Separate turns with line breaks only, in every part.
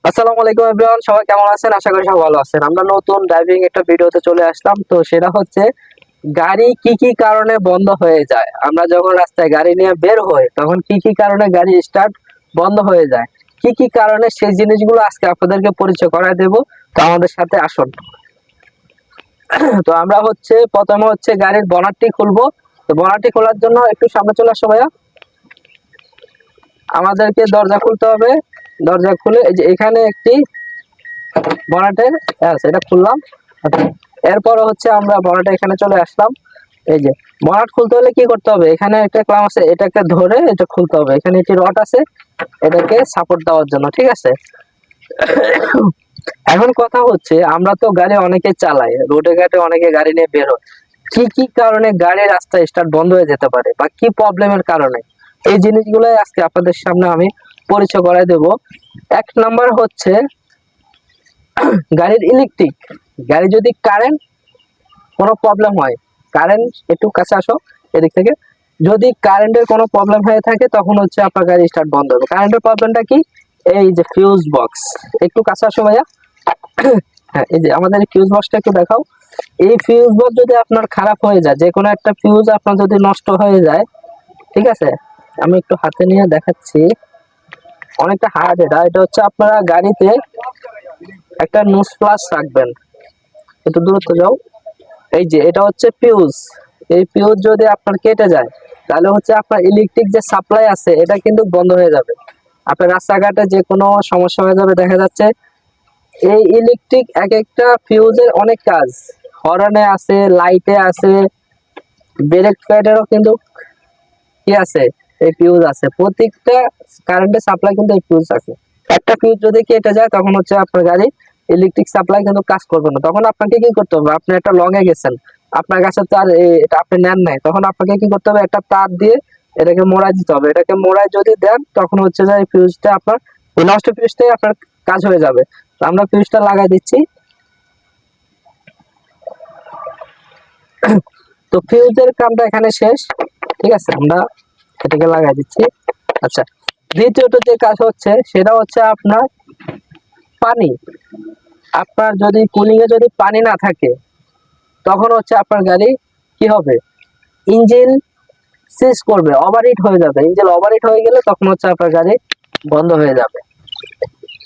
আসসালামু আলাইকুম এভরিওয়ান, সবাই কেমন আছেন? আশা করি সবাই ভালো আছেন। আমরা নতুন ড্রাইভিং একটা ভিডিওতে চলে আসলাম। তো সেটা হচ্ছে গাড়ি কি কি কারণে বন্ধ হয়ে যায়। আমরা যখন রাস্তায় গাড়ি নিয়ে বের হই তখন কি কি কারণে গাড়ি স্টার্ট বন্ধ হয়ে যায়, কি কি কারণে, সেই জিনিসগুলো আজকে আপনাদেরকে পরিচয় করায় দেব। তো আমাদের সাথে আসুন। তো আমরা প্রথমে গাড়ির বনেটটি খুলবো। তো বনেটটি খোলার জন্য একটু সামনে চলে আসো ভাইয়া। আমাদেরকে দরজা খুলতে হবে। দরজা খুলে এই যে এখানে একটি বনেটের এটা খুললাম। এরপর আমরা বনেটে এখানে চলে আসলাম। এই যে বনেট খুলতে হলে কি করতে হবে, এখানে একটা ক্লাম আছে, এটাকে ধরে এটা খুলতে হবে। এখানে একটি রড আছে, এটাকে সাপোর্ট দেওয়ার জন্য, ঠিক আছে। এখন কথা হচ্ছে, আমরা তো গাড়ি অনেকে চালাই, রোডে ঘাটে অনেকে গাড়ি নিয়ে বের হয়। কি কি কারণে গাড়ি রাস্তায় স্টার্ট বন্ধ হয়ে যেতে পারে বা কি প্রবলেমের কারণে, এই জিনিসগুলো আজকে আপনাদের সামনে আমি পরিচয় করাই দেব। এক নাম্বার হচ্ছে গাড়ির ইলেকট্রিক। গাড়ি যদি কারেন্ট কোনো প্রবলেম হয়, কারেন্ট একটু কাছে আসো এদিক থেকে, যদি কারেন্টের কোনো প্রবলেম হয়ে থাকে তখন আপনার গাড়ি স্টার্ট বন্ধ হবে। কারেন্টের প্রবলেমটা কি? এই যে ফিউজ বক্স, একটু কাছে আসো ভাইয়া। হ্যাঁ, এই যে আমাদের ফিউজ বক্সটা একটু দেখাও। এই ফিউজ বক্স যদি আপনার খারাপ হয়ে যায়, যে কোনো একটা ফিউজ আপনার যদি নষ্ট হয়ে যায়, ঠিক আছে, আমি একটু হাতে নিয়ে দেখাচ্ছি। অনেকটা হার্ড এটা। এটা আপনারা গাড়িতে একটা নোজ প্লাস রাখবেন। একটু দূরত্ব যাও। এই যে এটা ফিউজ। এই ফিউজ যদি আপনার কেটে যায় তাহলে আপনার ইলেকট্রিক যে সাপ্লাই আছে এটা কিন্তু বন্ধ হয়ে যাবে। আপনার রাস্তাঘাটে যে কোনো সমস্যা হয়ে যাবে। দেখা যাচ্ছে এই ইলেকট্রিক এক একটা ফিউজের অনেক কাজ, হর্নে আছে, লাইটে আছে, ব্রেক প্যাডেরও কিন্তু কি আছে, এই ফিউজ আছে। প্রত্যেকটা কারেন্টের সাপ্লাই কিন্তু এই ফিউজ আছে। একটা ফিউজ যদি কেটে যায় তখন আপনার গাড়ি ইলেকট্রিক সাপ্লাই কিন্তু কাজ করবে না। তখন আপনাকে কি করতে হবে, আপনি একটা লং এ গেছেন, আপনার কাছে তার এটা আপনি নেন নাই, তখন আপনাকে কি করতে হবে, একটা তার দিয়ে এটাকে মোড়াই দিতে হবে। এটাকে মোড়াই যদি দেন তখন যে এই ফিউজটা আপনার, ওই নষ্ট ফিউজটাই আপনার কাজ হয়ে যাবে। তো আমরা ফিউজটা লাগাই দিচ্ছি। তো ফিউজের কামটা এখানে শেষ, ঠিক আছে, আমরা এটাকে লাগাই দিচ্ছি। আচ্ছা, দ্বিতীয়ত যে কাজ সেটা আপনার পানি। আপনার যদি কুলিং এ যদি পানি না থাকে তখন আপনার গাড়ি কি হবে, ইঞ্জিন সিজ করবে, ওভারহিট হয়ে যাবে। ইঞ্জিন ওভারহিট হয়ে গেলে তখন আপনার গাড়ি বন্ধ হয়ে যাবে,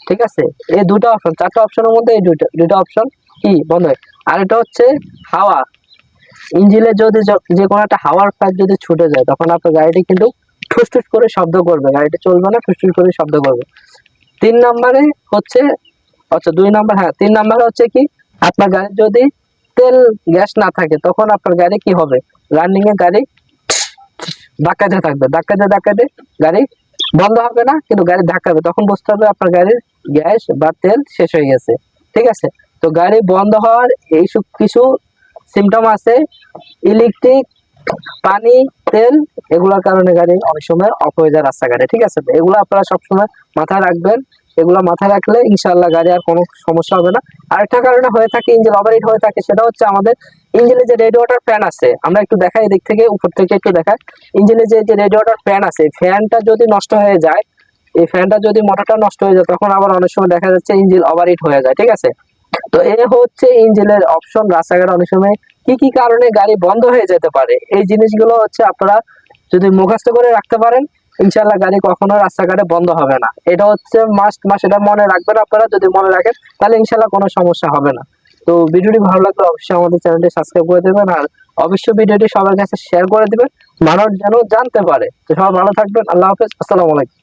ঠিক আছে। এই দুটো অপশন, চারটা অপশনের মধ্যে এই দুটো অপশন কি বন্ধ হয়। আর এটা হাওয়া। ইঞ্জিনে যদি যে কোনো একটা হাওয়ার পাইপ যদি ছুটে যায় তখন আপনার গাড়িটি কিন্তু ঠুসঠুস করে শব্দ করবে, গাড়িটি চলবে না, ঠুসঠুস করে শব্দ করবে। তিন নম্বরে আচ্ছা 2 নম্বর, হ্যাঁ 3 নম্বরে কি, আপনার গাড়ি যদি তেল গ্যাস না থাকে তখন আপনার গাড়ি কি হবে, রানিং এ গাড়ি ধাক্কাতে থাকবে, ধাক্কাতে গাড়ি বন্ধ হবে না, কিন্তু গাড়ি ধাক্কাবে। তখন বুঝতে হবে আপনার গাড়ির গ্যাস বা তেল শেষ হয়ে গেছে, ঠিক আছে। তো গাড়ি বন্ধ হওয়ার এইসব কিছু সিমটম আছে। ইলেকট্রিক, পানি, তেল, এগুলোর কারণে গাড়ি অনেক সময় অফ হয়ে যায় রাস্তাঘাটে, ঠিক আছে। এগুলো আপনারা সবসময় মাথায় রাখবেন। এগুলো মাথায় রাখলে ইনশাআল্লাহ গাড়ি আর কোনো সমস্যা হবে না। আরেকটা কারণে হয়ে থাকে, ইঞ্জিন ওভারহিট হয়ে থাকে, সেটা আমাদের ইঞ্জিনে যে রেডিয়েটর ফ্যান আছে, আমরা একটু দেখাই এদিক থেকে, উপর থেকে একটু দেখাই। ইঞ্জিনে যে রেডিয়েটর ফ্যান আছে, ফ্যানটা যদি নষ্ট হয়ে যায়, এই ফ্যানটা যদি মোটরটা নষ্ট হয়ে যায় তখন আবার অনেক সময় দেখা যাচ্ছে ইঞ্জিন ওভারহিট হয়ে যায়, ঠিক আছে। তো এ ইঞ্জিনের অপশন। রাস্তাঘাটে অনেক সময় কি কি কারণে গাড়ি বন্ধ হয়ে যেতে পারে, এই জিনিসগুলো আপনারা যদি মুখস্থ করে রাখতে পারেন ইনশাআল্লাহ গাড়ি কখনো রাস্তাঘাটে বন্ধ হবে না। এটা মাস্ট, এটা মনে রাখবেন। আপনারা যদি মনে রাখেন তাহলে ইনশাআল্লাহ কোনো সমস্যা হবে না। তো ভিডিওটি ভালো লাগলে অবশ্যই আমাদের চ্যানেলটি সাবস্ক্রাইব করে দেবেন, আর অবশ্যই ভিডিওটি সবার কাছে শেয়ার করে দিবেন, মানুষ যেন জানতে পারে। তো সবাই ভালো থাকবেন। আল্লাহ হাফেজ, আসসালামু আলাইকুম।